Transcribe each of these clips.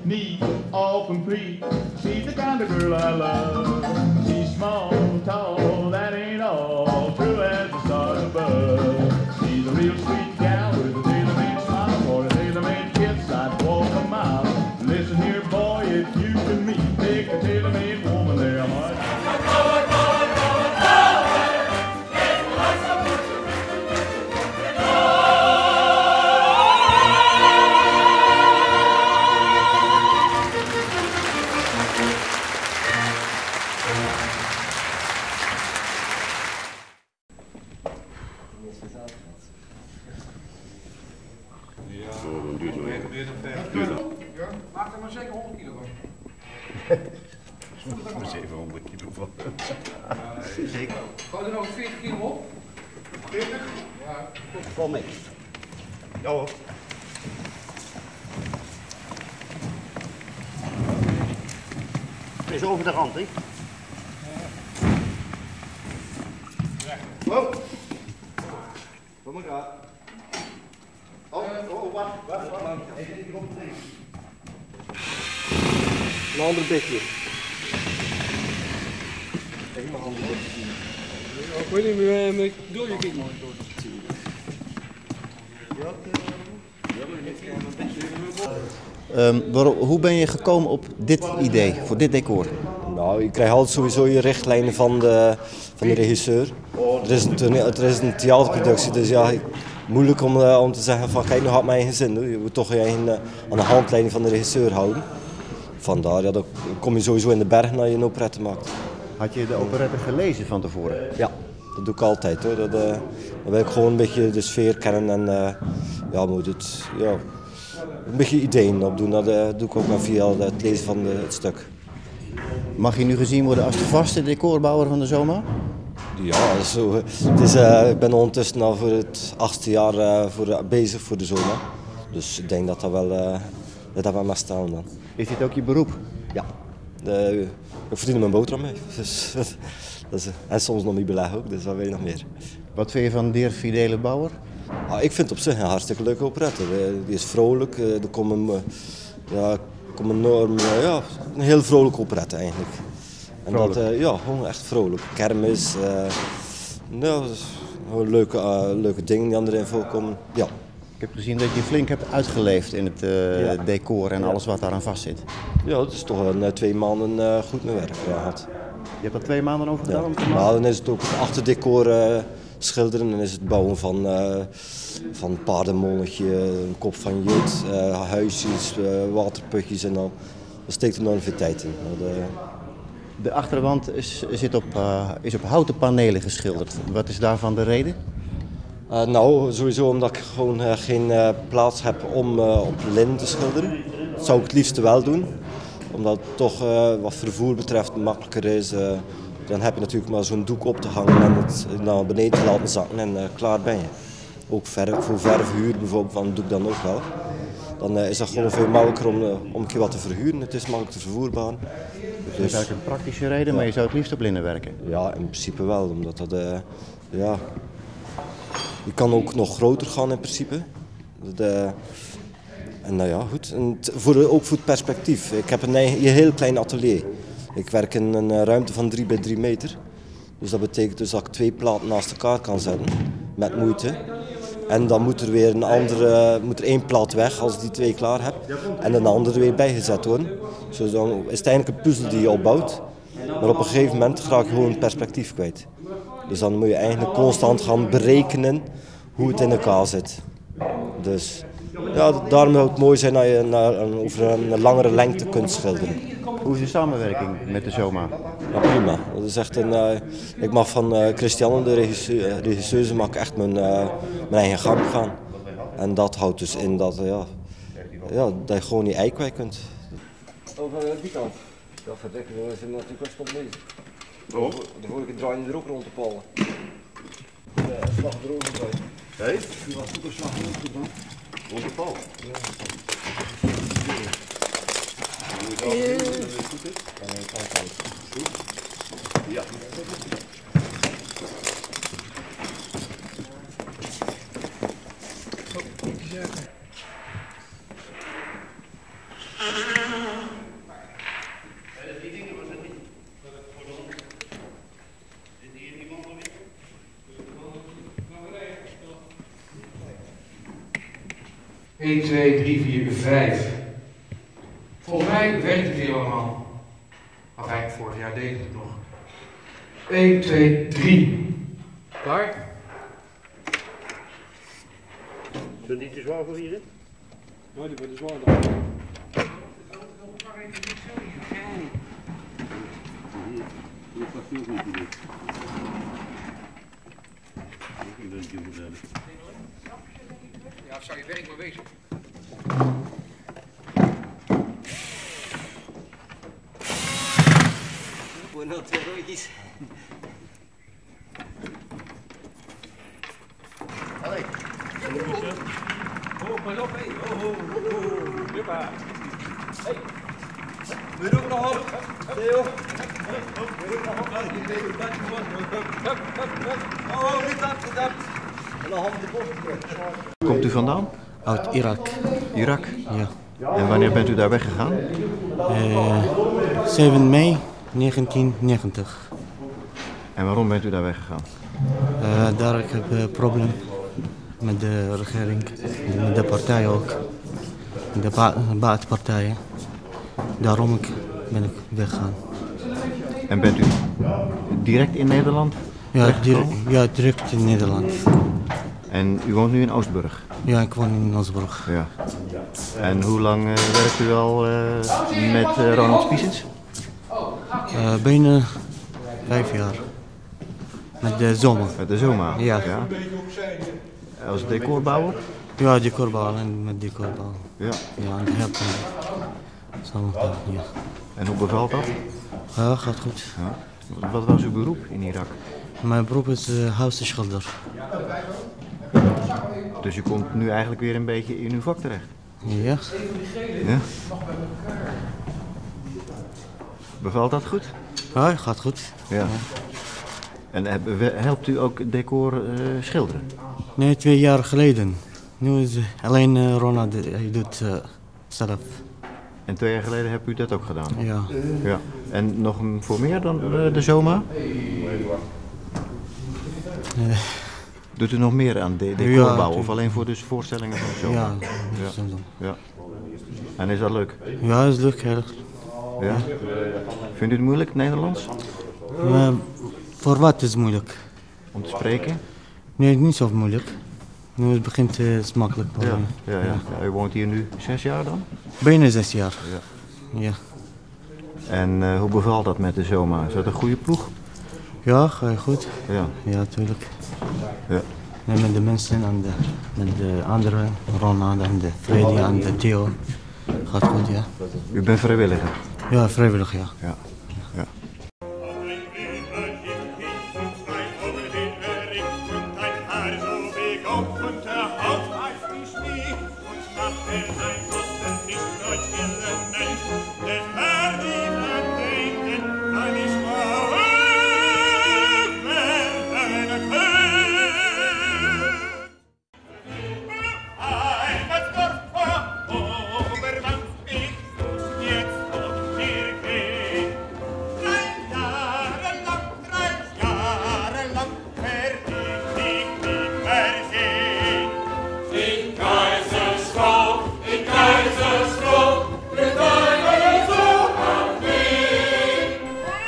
neat, all complete. She's the kind of girl I love. She's small, tall, that ain't all. True as the stars above. She's a real sweet gal with a tailor-made smile. For a tailor-made kiss, I'd walk a mile. Listen here, boy, if you can meet, take a tailor-made woman there, heart. Maak er maar zeker 100 kilo van. 700 kilo van. Zeker. Gooi er nog 40 kilo op. 40? Ja. Vol mee. Ja hoor. Het is over de rand, hè? Wow. Kom maar aan. Oh, wacht. Een ander beetje. Even mijn handen. Ik weet niet meer door je kind. Hoe ben je gekomen op dit idee, voor dit decor? Nou, je krijgt altijd sowieso je richtlijnen van de regisseur. Er is een theaterproductie, dus ja, moeilijk om te zeggen van kijk, nu had mijn eigen zin. Je moet toch je eigen aan de handleiding van de regisseur houden. Vandaar, ja, dan kom je sowieso in de berg naar je een operette maakt. Had je de operette gelezen van tevoren? Ja, dat doe ik altijd hoor. Dan wil ik gewoon een beetje de sfeer kennen en een beetje ideeën opdoen. Dat doe ik ook maar via het lezen van het stuk. Mag je nu gezien worden als de vaste decorbouwer van de ZOMA? Ja, zo. Ik ben ondertussen al voor het 8e jaar bezig voor de ZOMA. Dus ik denk dat dat wel mag staan dan. Is dit ook je beroep? Ja, ik verdien mijn boterham mee. Dus, en soms nog niet beleggen ook, dus wat wil je nog meer. Wat vind je van Deer Fidele Bouwer? Ik vind het op zich een hartstikke leuke operette. Die is vrolijk, er komt een heel vrolijke operette eigenlijk. En vrolijk. Dat, gewoon echt vrolijk. Kermis, leuke dingen die aan erin voorkomen. Ja. Ik heb gezien dat je flink hebt uitgeleefd in het decor en alles wat daaraan vastzit. Ja, het is toch wel 2 maanden goed mijn werk gehad. Je hebt er 2 maanden over gedaan om te maken? Nou, dan is het ook het achterdecor schilderen, dan is het bouwen van paardenmonnetje, een kop van jut, huisjes, waterputjes en al. Dat steekt enorm veel tijd in. De achterwand is op houten panelen geschilderd. Wat is daarvan de reden? Nou, sowieso omdat ik gewoon geen plaats heb om op linnen te schilderen. Dat zou ik het liefst wel doen. Omdat het toch wat vervoer betreft makkelijker is. Dan heb je natuurlijk maar zo'n doek op te hangen en het naar beneden te laten zakken en klaar ben je. Ook voor verfhuur bijvoorbeeld, dan doe ik dan ook wel. Dan is dat gewoon veel makkelijker om een keer wat te verhuren. Het is makkelijk te vervoerbaar. Dus dat is eigenlijk een praktische reden, maar je zou het liefst op linnen werken? Ja, in principe wel. Omdat dat, je kan ook nog groter gaan in principe. En nou ja, goed. En ook voor het perspectief. Ik heb een heel klein atelier. Ik werk in een ruimte van 3 bij 3 meter. Dus dat betekent dus dat ik 2 platen naast elkaar kan zetten. Met moeite. En dan moet er weer moet er 1 plaat weg als ik die 2 klaar heb. En een andere weer bijgezet worden. Dus dan is het eigenlijk een puzzel die je opbouwt. Maar op een gegeven moment raak je gewoon het perspectief kwijt. Dus dan moet je eigenlijk constant gaan berekenen hoe het in elkaar zit. Dus ja, daarom zou het mooi zijn dat je over een langere lengte kunt schilderen. Hoe is de samenwerking met de ZOMA? Ja, prima. Dat is echt ik mag van Christiane, de regisseuse, mag ik echt mijn eigen gang gaan. En dat houdt dus in dat je gewoon je ei kwijt kunt. Over die kant. Dat verdekken we zijn natuurlijk wel stop bezig. Oh. De vorige keer draaien er ook rond de pallen. Slag erover bij. Hé? Die was ook een slag rond te doen. Rond de pal? Ja. Moet je dat doen dat het goed is? Ja, nee, kan het. Goed? Ja. Oh, 1, 2, 3, 4, 5. Volgens mij werkt het hier allemaal. Enfin, vorig jaar deed het nog. 1, 2, 3. Klaar? Zullen die te zwaar voor hier? Ja, die wordt zwaar dan. Hier staat veel goed in dit. Ook een beetje moet hebben. Ja, zou je werk maar wezen. Voor nog 2 rondjes. Allee. Oh, pas op, hé. Oh. Huppa. Hé. We doen nog op. Theo. We doen nog op. Oh, niet dat. En dan handen de bocht. Komt u vandaan? Uit Irak. Irak? Ja. En wanneer bent u daar weggegaan? 7 mei 1990. En waarom bent u daar weggegaan? Daar ik heb een probleem met de regering, met de partij ook. De buitenpartijen. Daarom ben ik weggegaan. En bent u direct in Nederland? Direct in Nederland. En u woont nu in Oostburg? Ja, ik woon in Osburg. Ja. En hoe lang werkt u al met Ronald Spiesens? Bijna 5 jaar. Met de zomer. Met de Zoma? Ja. Als decorbouwer? Ja, decorbouw en met decorbouw. Ja. Ja, en helpen. Zo, ja. En hoe bevalt dat? Ja, gaat goed. Ja. Wat was uw beroep in Irak? Mijn beroep is huisschilder. Dus u komt nu eigenlijk weer een beetje in uw vak terecht? Ja. Ja. Bevalt dat goed? Ja, gaat goed. Ja. En helpt u ook decor schilderen? Nee, 2 jaar geleden. Nu is alleen Ronald, hij doet zelf. En 2 jaar geleden hebt u dat ook gedaan? Ja. Ja. En nog voor meer dan de Zoma? Doet u nog meer aan decorbouw of alleen voor de voorstellingen van de Zoma? Ja. Ja. En is dat leuk? Ja, is leuk, erg. Ja. Vindt u het moeilijk, Nederlands? Voor wat is het moeilijk? Om te spreken? Nee, niet zo moeilijk. Nu het begint het makkelijk. Ja. U woont hier nu 6 jaar dan? Bijna 6 jaar. Ja. En hoe bevalt dat met de Zoma? Is dat een goede ploeg? Ja, ga je goed. Ja. Ja, tuurlijk. Ja. En met de mensen en met de anderen, Ronald en de Freddy en de Theo. Gaat goed, ja. U bent vrijwilliger? Ja, vrijwillig, ja. Ja. Ja.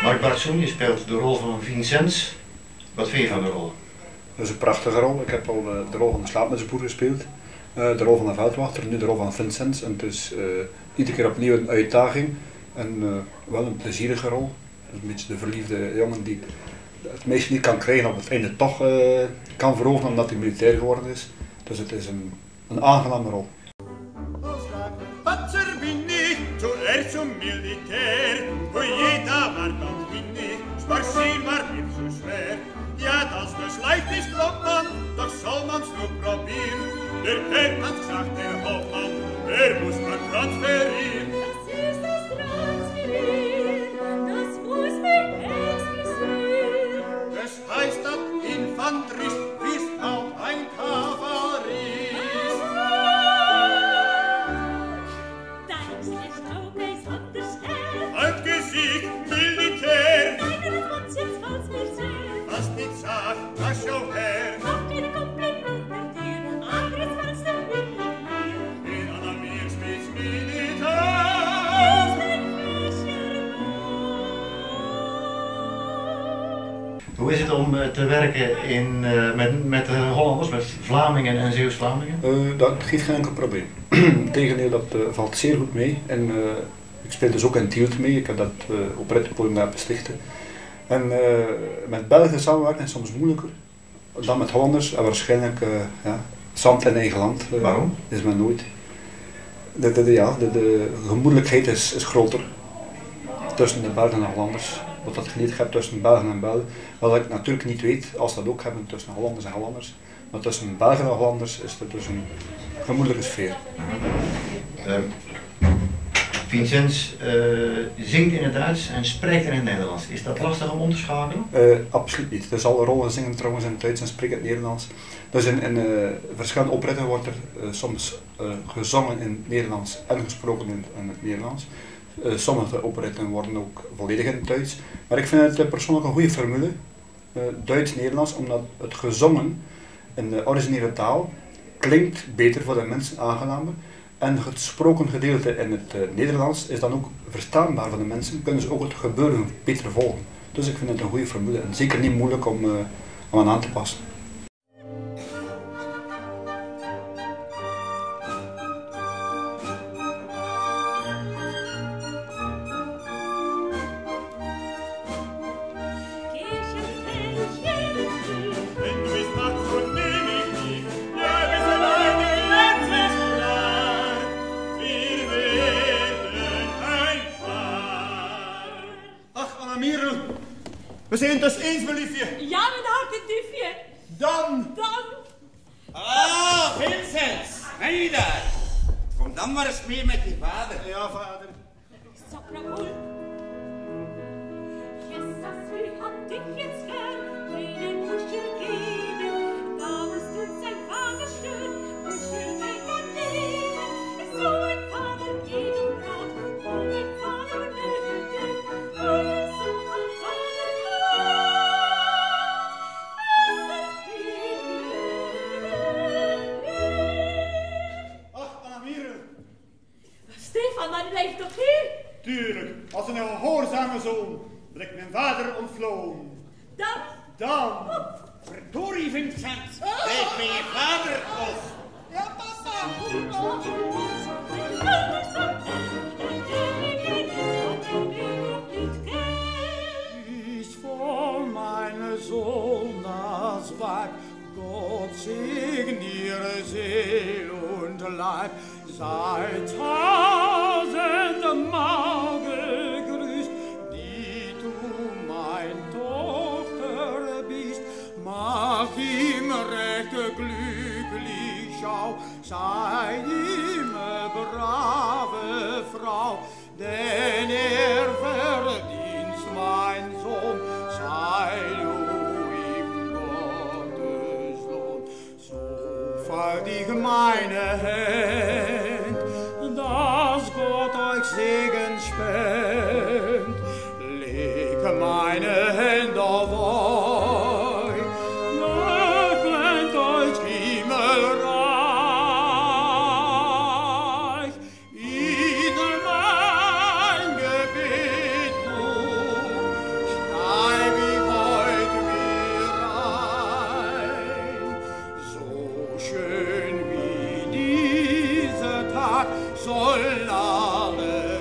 Mark Bartzoen, je speelt de rol van Vincent. Wat vind je van de rol? Dat is een prachtige rol. Ik heb al de rol van de slaapmetsboer gespeeld, de rol van de veldwachter, nu de rol van Vincent. En het is iedere keer opnieuw een uitdaging en wel een plezierige rol. Dus een beetje de verliefde jongen die het meeste niet kan krijgen, op het einde toch kan veroveren omdat hij militair geworden is. Dus het is een aangename rol. Panzer bin ich, zuerst zum Militär, wo jeder war dort bin ich, spazieren war mir zu schwer. Ja, dass das leicht ist, glaubt man, doch soll man's nur probieren. Der Kerkmann sagt, der Hauptmann, muss man transferieren. Das ist das Transferieren, das muss man expressieren. Das heißt, dass Infanterist ist auch ein Kavallerist. Halt Gesicht, Militär! Deine Wunsch jetzt falls mir sehr. Was nicht sagt, das schau her! Mach keine Komplimente dir, anderes falls du mir nicht mehr. Hoe is het om te werken met de Hollanders, met Vlamingen en Zeeuws-Vlamingen? Dat geeft geen enkel probleem. Integendeel, dat valt zeer goed mee. En ik speel dus ook in Tielt mee. Ik heb dat operettepodium daar bestichten. En met Belgen samenwerken is soms moeilijker dan met Hollanders. En waarschijnlijk zand in eigen land. Waarom? Is men nooit. De gemoedelijkheid is groter tussen de Belgen en Hollanders. Wat dat geleerd hebt tussen Belgen en Belgen. Wat ik natuurlijk niet weet, als dat ook hebben tussen Hollanders en Hollanders. Maar tussen Belgen en Hollanders is er dus een gemoedelijke sfeer. Vincenz zingt in het Duits en spreekt in het Nederlands. Is dat lastig om te schakelen? Absoluut niet. Er zal rollen zingen trouwens in het Duits en spreken in het Nederlands. Dus in verschillende operetten wordt er soms gezongen in het Nederlands en gesproken in het Nederlands. Sommige operetten worden ook volledig in het Duits. Maar ik vind het persoonlijk een goede formule, Duits-Nederlands, omdat het gezongen in de originele taal klinkt beter voor de mensen, aangenamer. En het gesproken gedeelte in het Nederlands is dan ook verstaanbaar voor de mensen, kunnen ze ook het gebeuren beter volgen. Dus ik vind het een goede formule en zeker niet moeilijk om aan te passen. We zijn het dus eens, mijn liefje. Ja, mijn hartediefje. Dan. Ah, Vincenz, ben je daar? Kom dan maar eens mee met je vader. Ja, vader. Sapragul. Jesus, wie hat dich jetzt gern? Einen Kuschel geben. Da musst du sein Vater schön. Kuschel dich und leben. So ein Vater geht um Rat. Und ein Vater möchte. Und so ein Vater Stefan, maar blijf toch hier? Tuurlijk, als een gehoorzame zoon, dat ik mijn vader ontvloon. Dan. Verdorie, Vincenz, blijf bij je vader of. Ja, papa. Ist voll meine Sohn das Weib, Gott segniere Seel und Leib. Sei tausendmal gegrüßt, die du mein Tochter bist. Mach ihm recht glücklich schau, sei ihm brave Frau, denn verdient mein Sohn, sei du ihm Gottes Lohn. So fall dich meine Hand, dass Gott euch Segen spendet. Leg meine Hände auf euch, segnet euch himmelreich. In mein Gebetbuch schreib ich heut mir ein. So schön wie dieser Tag soll alle